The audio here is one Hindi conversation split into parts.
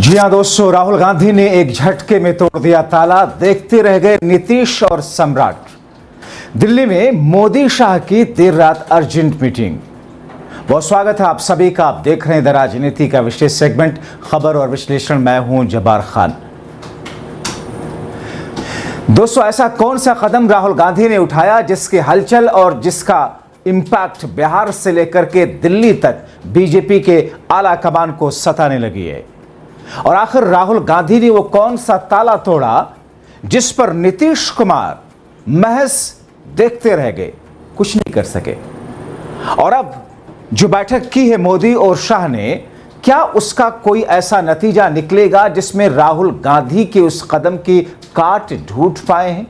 जी हां दोस्तों, राहुल गांधी ने एक झटके में तोड़ दिया ताला। देखते रह गए नीतीश और सम्राट। दिल्ली में मोदी शाह की देर रात अर्जेंट मीटिंग। बहुत स्वागत है आप सभी का। आप देख रहे हैं द राजनीति का विशेष सेगमेंट खबर और विश्लेषण। मैं हूं जब्बार खान। दोस्तों, ऐसा कौन सा कदम राहुल गांधी ने उठाया जिसकी हलचल और जिसका इंपैक्ट बिहार से लेकर के दिल्ली तक बीजेपी के आला कमान को सताने लगी है? और आखिर राहुल गांधी ने वो कौन सा ताला तोड़ा जिस पर नीतीश कुमार महज देखते रह गए, कुछ नहीं कर सके? और अब जो बैठक की है मोदी और शाह ने, क्या उसका कोई ऐसा नतीजा निकलेगा जिसमें राहुल गांधी के उस कदम की काट ढूंढ पाए हैं?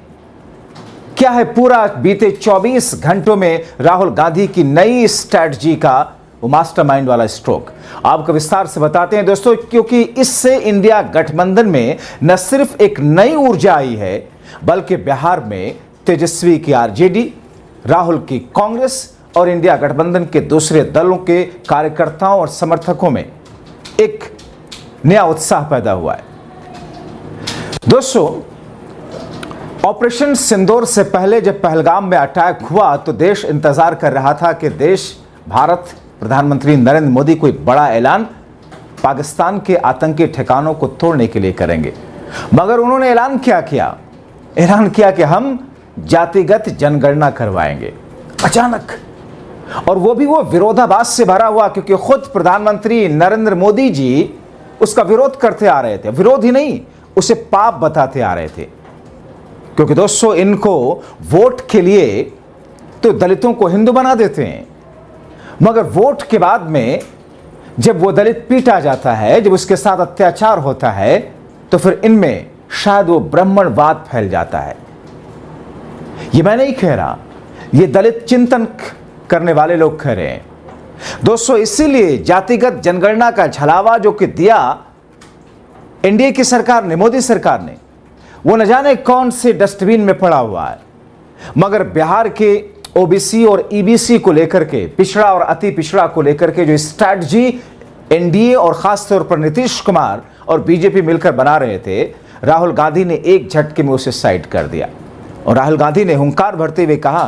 क्या है पूरा बीते 24 घंटों में राहुल गांधी की नई स्ट्रैटेजी का वो मास्टरमाइंड वाला स्ट्रोक? आपको विस्तार से बताते हैं दोस्तों, क्योंकि इससे इंडिया गठबंधन में न सिर्फ एक नई ऊर्जा आई है, बल्कि बिहार में तेजस्वी की आरजेडी, राहुल की कांग्रेस और इंडिया गठबंधन के दूसरे दलों के कार्यकर्ताओं और समर्थकों में एक नया उत्साह पैदा हुआ है। दोस्तों, ऑपरेशन सिंदूर से पहले जब पहलगाम में अटैक हुआ तो देश इंतजार कर रहा था कि देश, भारत, प्रधानमंत्री नरेंद्र मोदी कोई बड़ा ऐलान पाकिस्तान के आतंकी ठिकानों को तोड़ने के लिए करेंगे। मगर उन्होंने ऐलान क्या किया? ऐलान किया कि हम जातिगत जनगणना करवाएंगे। अचानक, और वो भी वो विरोधाभास से भरा हुआ, क्योंकि खुद प्रधानमंत्री नरेंद्र मोदी जी उसका विरोध करते आ रहे थे। विरोध ही नहीं, उसे पाप बताते आ रहे थे। क्योंकि दोस्तों, इनको वोट के लिए तो दलितों को हिंदू बना देते हैं, मगर वोट के बाद में जब वो दलित पीटा जाता है, जब उसके साथ अत्याचार होता है, तो फिर इनमें शायद वो ब्राह्मणवाद फैल जाता है। ये मैं नहीं कह रहा, ये दलित चिंतन करने वाले लोग कह रहे हैं। दोस्तों, इसीलिए जातिगत जनगणना का छलावा जो कि दिया एनडीए की सरकार ने, मोदी सरकार ने, वो न जाने कौन से डस्टबिन में पड़ा हुआ है। मगर बिहार के ओबीसी और ईबीसी को लेकर के, पिछड़ा और अति पिछड़ा को लेकर के जो स्ट्रैटेजी एनडीए और खासतौर पर नीतीश कुमार और बीजेपी मिलकर बना रहे थे, राहुल गांधी ने एक झटके में उसे साइड कर दिया। और राहुल गांधी ने हुंकार भरते हुए कहा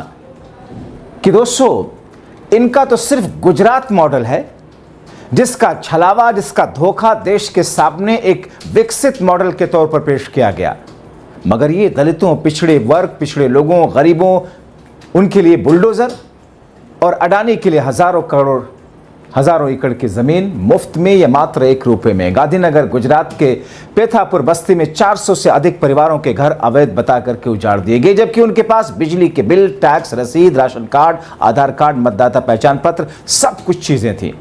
कि दोस्तों, इनका तो सिर्फ गुजरात मॉडल है जिसका छलावा, जिसका धोखा देश के सामने एक विकसित मॉडल के तौर पर पेश किया गया। मगर ये दलितों, पिछड़े वर्ग, पिछड़े लोगों, गरीबों, उनके लिए बुलडोजर और अडानी के लिए हजारों करोड़, हजारों एकड़ की जमीन मुफ्त में या मात्र 1 रुपए में। गांधीनगर गुजरात के पेथापुर बस्ती में 400 से अधिक परिवारों के घर अवैध बता करके उजाड़ दिए गए, जबकि उनके पास बिजली के बिल, टैक्स रसीद, राशन कार्ड, आधार कार्ड, मतदाता पहचान पत्र, सब कुछ चीजें थी।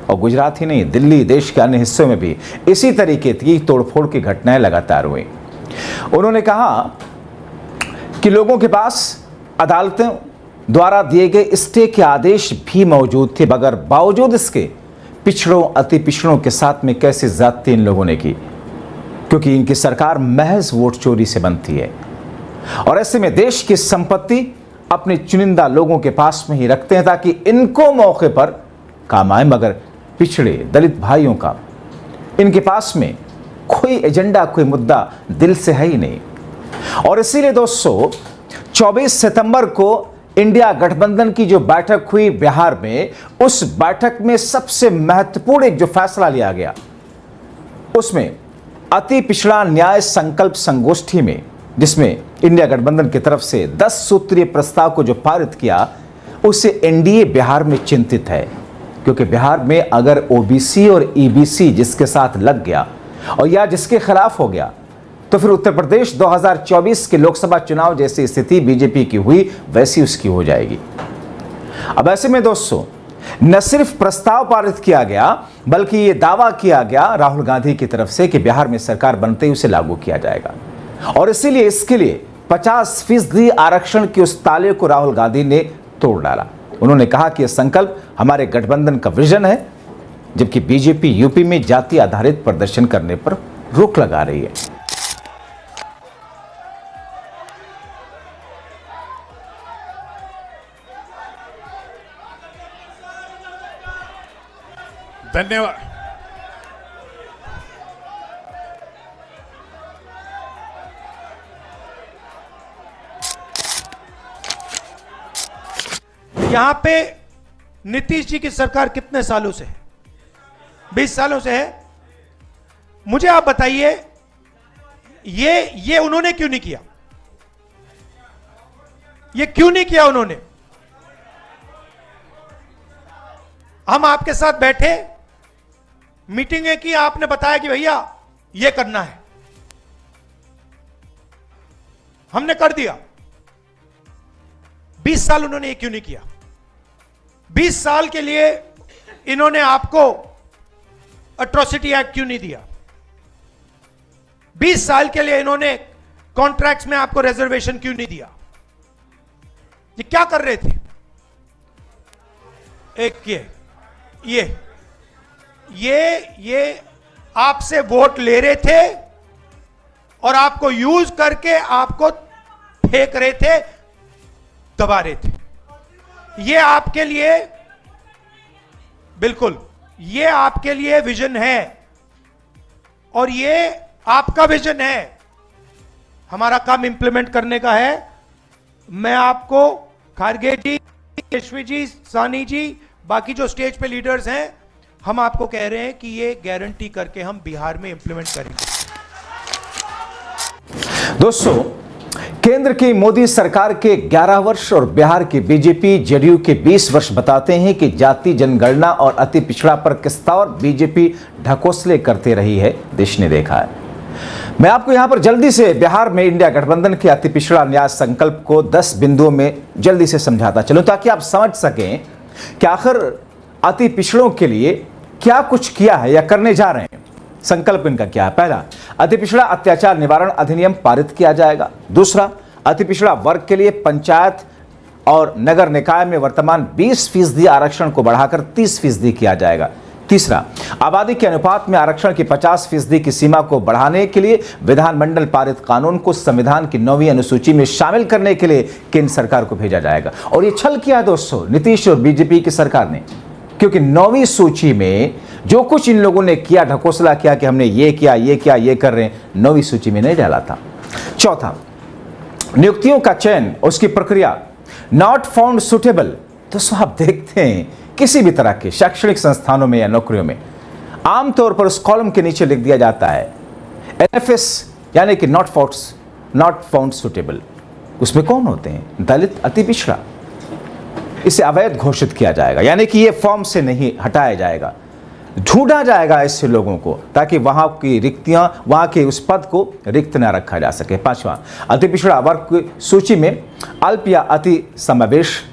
और गुजरात ही नहीं, दिल्ली, देश के अन्य हिस्सों में भी इसी तरीके की तोड़फोड़ की घटनाएं लगातार हुई। उन्होंने कहा कि लोगों के पास अदालतों द्वारा दिए गए स्टे के आदेश भी मौजूद थे, मगर बावजूद इसके पिछड़ों, अति पिछड़ों के साथ में कैसे ज्यादती इन लोगों ने की, क्योंकि इनकी सरकार महज वोट चोरी से बनती है। और ऐसे में देश की संपत्ति अपने चुनिंदा लोगों के पास में ही रखते हैं ताकि इनको मौके पर काम आए, मगर पिछड़े दलित भाइयों का इनके पास में कोई एजेंडा, कोई मुद्दा दिल से है ही नहीं। और इसीलिए दोस्तों, 24 सितंबर को इंडिया गठबंधन की जो बैठक हुई बिहार में, उस बैठक में सबसे महत्वपूर्ण एक जो फैसला लिया गया, उसमें अति पिछड़ा न्याय संकल्प संगोष्ठी में, जिसमें इंडिया गठबंधन की तरफ से 10 सूत्रीय प्रस्ताव को जो पारित किया, उससे एनडीए बिहार में चिंतित है। क्योंकि बिहार में अगर ओबीसी और ईबीसी जिसके साथ लग गया और या जिसके खिलाफ हो गया, तो फिर उत्तर प्रदेश 2024 के लोकसभा चुनाव जैसी स्थिति बीजेपी की हुई, वैसी उसकी हो जाएगी। अब ऐसे में दोस्तों, न सिर्फ प्रस्ताव पारित किया गया, बल्कि यह दावा किया गया राहुल गांधी की तरफ से कि बिहार में सरकार बनते ही उसे लागू किया जाएगा। और इसीलिए इसके लिए 50% आरक्षण के उस ताले को राहुल गांधी ने तोड़ डाला। उन्होंने कहा कि यह संकल्प हमारे गठबंधन का विजन है, जबकि बीजेपी यूपी में जाति आधारित प्रदर्शन करने पर रोक लगा रही है। धन्यवाद। यहां पे नीतीश जी की सरकार कितने सालों से है? 20 सालों से है। मुझे आप बताइए, ये उन्होंने क्यों नहीं किया? ये क्यों नहीं किया उन्होंने? हम आपके साथ बैठे, मीटिंगें की, आपने बताया कि भैया ये करना है, हमने कर दिया। 20 साल उन्होंने ये क्यों नहीं किया? 20 साल के लिए इन्होंने आपको एट्रोसिटी एक्ट क्यों नहीं दिया? 20 साल के लिए इन्होंने कॉन्ट्रैक्ट्स में आपको रिजर्वेशन क्यों नहीं दिया? ये क्या कर रहे थे? एक ये आपसे वोट ले रहे थे और आपको यूज करके आपको फेंक रहे थे, दबा रहे थे। ये आपके लिए, बिल्कुल ये आपके लिए विजन है और ये आपका विजन है। हमारा काम इंप्लीमेंट करने का है। मैं आपको खारगे जी, केशवी जी, सानी जी, बाकी जो स्टेज पे लीडर्स हैं, हम आपको कह रहे हैं कि ये गारंटी करके हम बिहार में इंप्लीमेंट करेंगे। दोस्तों, केंद्र की मोदी सरकार के 11 वर्ष और बिहार की बीजेपी जेडीयू के 20 वर्ष बताते हैं कि जाति जनगणना और अति पिछड़ा पर किस्ता और बीजेपी ढकोसले करते रही है, देश ने देखा है। मैं आपको यहां पर जल्दी से बिहार में इंडिया गठबंधन के अति पिछड़ा न्याय संकल्प को 10 बिंदुओं में जल्दी से समझाता चलूं, ताकि आप समझ सकें कि आखिर अति पिछड़ों के लिए क्या कुछ किया है या करने जा रहे हैं। संकल्प इनका क्या है? पहला, अति पिछड़ा अत्याचार निवारण अधिनियम पारित किया जाएगा। दूसरा, अति पिछड़ा वर्ग के लिए पंचायत और नगर निकाय में वर्तमान 20% आरक्षण को बढ़ाकर 30% किया जाएगा। तीसरा, आबादी के अनुपात में आरक्षण की 50% की सीमा को बढ़ाने के लिए विधानमंडल पारित कानून को संविधान की 9वीं अनुसूची में शामिल करने के लिए केंद्र सरकार को भेजा जाएगा। और ये छल किया दोस्तों नीतीश और बीजेपी की सरकार ने, क्योंकि 9वीं सूची में जो कुछ इन लोगों ने किया, ढकोसला किया कि हमने ये किया, ये कर रहे हैं, 9वीं सूची में नहीं डाला था। चौथा, नियुक्तियों का चयन, उसकी प्रक्रिया नॉट फाउंड सुटेबल। दोस्तों, आप देखते हैं किसी भी तरह के शैक्षणिक संस्थानों में या नौकरियों में आमतौर पर उस कॉलम के नीचे लिख दिया जाता है NFS, यानी कि नॉट फाउंड सुटेबल। उसमें कौन होते हैं? दलित, अति पिछड़ा। इसे अवैध घोषित किया जाएगा, यानी कि ये फॉर्म से नहीं हटाया जाएगा, ढूंढा जाएगा ऐसे लोगों को, ताकि वहां की रिक्तियां, वहां के उस पद को रिक्त न रखा जा सके। पांचवा, अति पिछड़ा वर्ग की सूची में अल्प या अति समावेश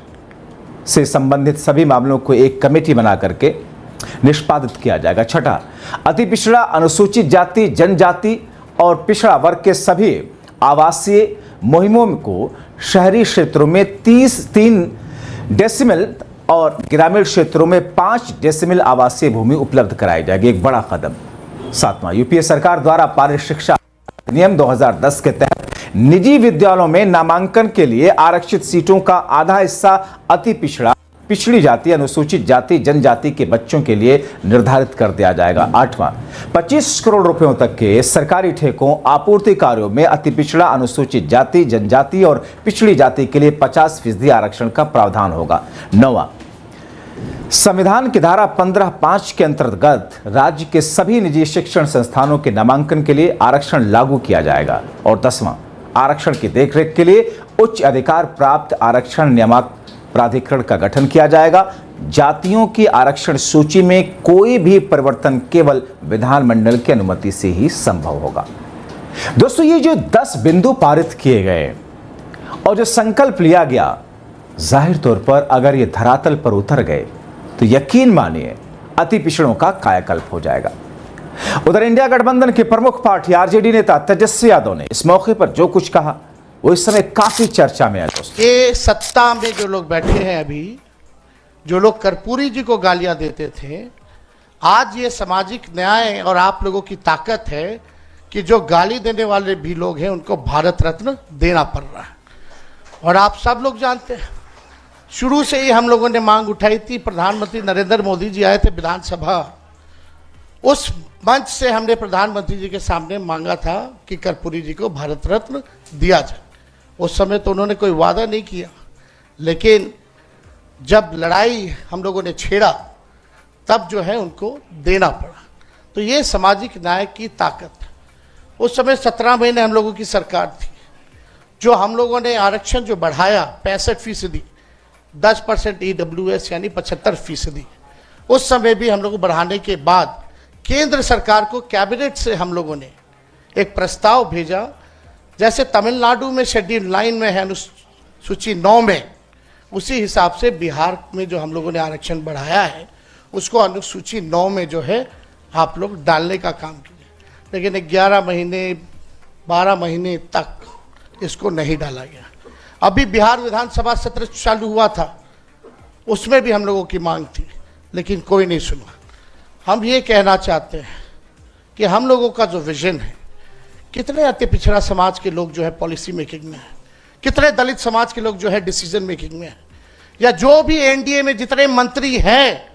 से संबंधित सभी मामलों को एक कमेटी बना करके निष्पादित किया जाएगा। छठा, अति पिछड़ा, अनुसूचित जाति, जनजाति और पिछड़ा वर्ग के सभी आवासीय मुहिमों को शहरी क्षेत्रों में 3 डेसिमल और ग्रामीण क्षेत्रों में 5 डेसिमल आवासीय भूमि उपलब्ध कराई जाएगी, एक बड़ा कदम। सातवां, यूपीए सरकार द्वारा पारित शिक्षा अधिनियम 2010 के तहत निजी विद्यालयों में नामांकन के लिए आरक्षित सीटों का आधा हिस्सा अति पिछड़ा, पिछड़ी जाति, अनुसूचित जाति, जनजाति के बच्चों के लिए निर्धारित कर दिया जाएगा। आठवां, 25 करोड़ रुपयों तक के सरकारी ठेकों आपूर्ति कार्यों में अति पिछड़ा, अनुसूचित जाति, जनजाति और पिछड़ी जाति के लिए 50% आरक्षण का प्रावधान होगा। नौवां, संविधान की धारा 15(5) के अंतर्गत राज्य के सभी निजी शिक्षण संस्थानों के नामांकन के लिए आरक्षण लागू किया जाएगा। और 10वां, आरक्षण की देखरेख के लिए उच्च अधिकार प्राप्त आरक्षण नियामक प्राधिकरण का गठन किया जाएगा। जातियों की आरक्षण सूची में कोई भी परिवर्तन केवल विधानमंडल की अनुमति से ही संभव होगा। दोस्तों, ये जो 10 बिंदु पारित किए गए और जो संकल्प लिया गया, जाहिर तौर पर अगर ये धरातल पर उतर गए तो यकीन मानिए अति पिछड़ों का कायाकल्प हो जाएगा। उधर इंडिया गठबंधन के प्रमुख पार्टी आरजेडी नेता तेजस्वी यादव ने इस मौके पर जो कुछ कहा वो इस समय काफी चर्चा में है। दोस्तों, ये सत्ता में जो लोग बैठे हैं अभी, जो लोग कर्पूरी जी को गालियां देते थे, आज ये सामाजिक न्याय और आप लोगों की ताकत है कि जो गाली देने वाले भी लोग हैं उनको भारत रत्न देना पड़ रहा है। और आप सब लोग जानते हैं, शुरू से ही हम लोगों ने मांग उठाई थी। प्रधानमंत्री नरेंद्र मोदी जी आए थे विधानसभा, उस मंच से हमने प्रधानमंत्री जी के सामने मांगा था कि कर्पूरी जी को भारत रत्न दिया जाए। उस समय तो उन्होंने कोई वादा नहीं किया, लेकिन जब लड़ाई हम लोगों ने छेड़ा तब जो है उनको देना पड़ा। तो ये सामाजिक न्याय की ताकत है। उस समय 17 महीने हम लोगों की सरकार थी, जो हम लोगों ने आरक्षण जो बढ़ाया 65%, 10% EWS यानी 75%। उस समय भी हम लोग बढ़ाने के बाद केंद्र सरकार को कैबिनेट से हम लोगों ने एक प्रस्ताव भेजा, जैसे तमिलनाडु में शेड्यूल 9 में है, अनुसूची 9 में, उसी हिसाब से बिहार में जो हम लोगों ने आरक्षण बढ़ाया है उसको अनुसूची 9 में जो है आप लोग डालने का काम कीजिए। लेकिन 11 महीने 12 महीने तक इसको नहीं डाला गया। अभी बिहार विधानसभा सत्र चालू हुआ था, उसमें भी हम लोगों की मांग थी, लेकिन कोई नहीं सुना। हम ये कहना चाहते हैं कि हम लोगों का जो विजन है, कितने अति पिछड़ा समाज के लोग जो है पॉलिसी मेकिंग में है, कितने दलित समाज के लोग जो है डिसीजन मेकिंग में है, या जो भी एनडीए में जितने मंत्री हैं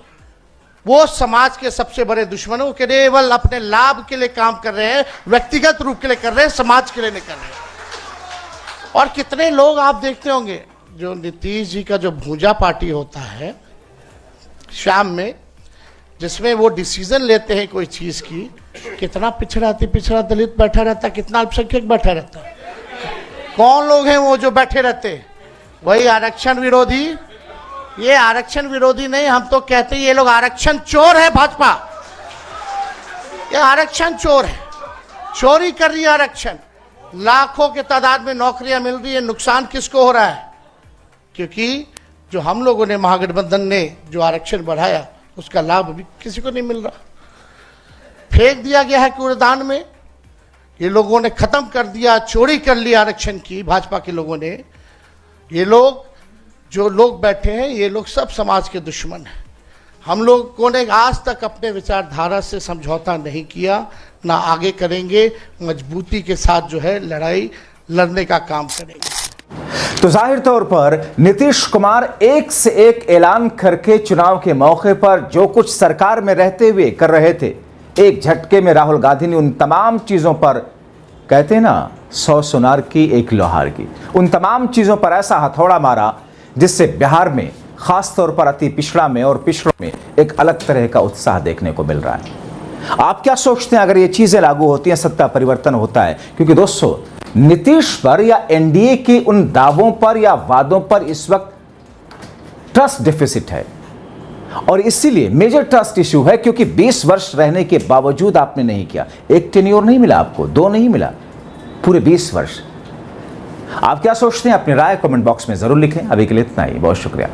वो समाज के सबसे बड़े दुश्मनों के केवल अपने लाभ के लिए काम कर रहे हैं, व्यक्तिगत रूप के लिए कर रहे हैं, समाज के लिए नहीं कर रहे हैं। और कितने लोग आप देखते होंगे, जो नीतीश जी का जो भूजा पार्टी होता है शाम में, जिसमें वो डिसीजन लेते हैं कोई चीज की, कितना पिछड़ा अति पिछड़ा दलित बैठा रहता है, कितना अल्पसंख्यक बैठा रहता है। कौन लोग हैं वो जो बैठे रहते हैं? वही आरक्षण विरोधी। ये आरक्षण विरोधी नहीं, हम तो कहते हैं ये लोग आरक्षण चोर है। भाजपा ये आरक्षण चोर है, चोरी कर रही है आरक्षण। लाखों के तादाद में नौकरियां मिल रही है, नुकसान किसको हो रहा है? क्योंकि जो हम लोगों ने महागठबंधन ने जो आरक्षण बढ़ाया उसका लाभ अभी किसी को नहीं मिल रहा, फेंक दिया गया है कूड़ेदान में। ये लोगों ने खत्म कर दिया, चोरी कर लिया आरक्षण की, भाजपा के लोगों ने। ये लोग जो लोग बैठे हैं ये लोग सब समाज के दुश्मन हैं। हम लोगों ने आज तक अपने विचारधारा से समझौता नहीं किया, ना आगे करेंगे। मजबूती के साथ जो है लड़ाई लड़ने का काम करेंगे। तो जाहिर तौर पर नीतीश कुमार एक से एक ऐलान करके चुनाव के मौके पर जो कुछ सरकार में रहते हुए कर रहे थे, एक झटके में राहुल गांधी ने उन तमाम चीजों पर, कहते हैं ना 100 सुनार की 1 लोहार की, उन तमाम चीजों पर ऐसा हथौड़ा मारा जिससे बिहार में खास तौर पर अति पिछड़ा में और पिछड़ों में एक अलग तरह का उत्साह देखने को मिल रहा है। आप क्या सोचते हैं अगर ये चीजें लागू होती हैं, सत्ता परिवर्तन होता है? क्योंकि दोस्तों, नीतीश पर या एनडीए के उन दावों पर या वादों पर इस वक्त ट्रस्ट डेफिसिट है, और इसीलिए मेजर ट्रस्ट इश्यू है, क्योंकि 20 वर्ष रहने के बावजूद आपने नहीं किया। एक टेन्योर नहीं मिला आपको, 2 नहीं मिला, पूरे 20 वर्ष। आप क्या सोचते हैं? अपनी राय कमेंट बॉक्स में जरूर लिखें। अभी के लिए इतना ही, बहुत शुक्रिया।